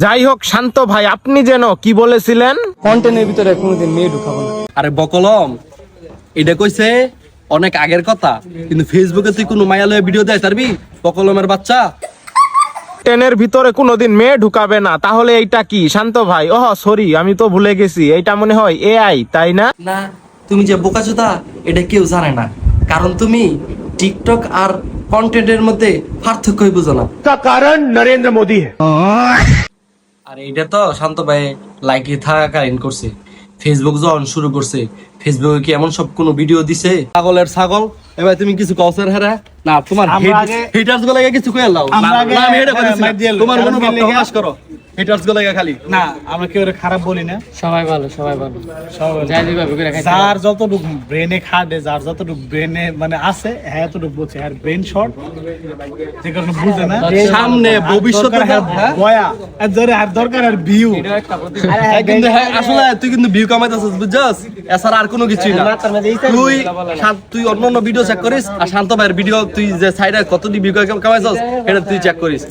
যাই হোক শান্ত ভাই, আপনি যেন কি বলেছিলেন? কন্টেন্টের ভিতরে কোনোদিন মেয়ে ঢুকাবো না। আরে বকলম, এটা কইছে অনেক আগের কথা, কিন্তু ফেসবুকে তুই কোনো মায়ালয়ে ভিডিও দেয় তারবি বকলমের বাচ্চা। টেনের ভিতরে কোনোদিন মেয়ে ঢুকাবে না, তাহলে এইটা কি শান্ত ভাই? ওহ সরি, আমি তো ভুলে গেছি, এইটা মনে হয় এআই, তাই না? না, তুমি যে বোকাচোদা এটা কেউ জানে না, কারণ তুমি টিকটক আর কন্টেন্টের মধ্যে পার্থক্যই বুঝো না। कारण नरेंद्र मोदी है। আর এটা তো শান্ত ভাই লাইকে থাকাকালীন করছে। ফেসবুক যখন শুরু করছে, ফেসবুকে কি এমন সব কোনো ভিডিও দিছে? ছাগলের ছাগল। এবার তুমি কিছু কওছের হেরা না, তোমার হেটার্স গুলো কিছু কইয়া লাও না, আমি এটা কইছি তোমার মনোভাব প্রকাশ করো। হেটার্স গুলো খালি না, আমরা কেউ খারাপ বলি না, সবাই ভালো, সবাই ভালো। সবাই যাই যেভাবে করে খাইতে যার যতটুকু ব্রেনে খাটে, যার যতটুকু ব্রেনে মানে আছে, হ্যাঁ এতটুকু বলছে। আর ব্রেন শর্ট যে কারণে বুঝে না, সামনে ভবিষ্যতে বয়া আর ধরে আর দরকার আর ভিউ। কিন্তু হ্যাঁ, আসলে তুই কিন্তু ভিউ কামাইতেছিস, বুঝছস? এছাড়া আর কোনো কিছুই না। তুই অন্য ভিডিও চেক করিস, আর শান্ত ভাইয়ের ভিডিও তুই যে সাইডে কতটি ভিউ কামাইছস এটা তুই চেক করিস।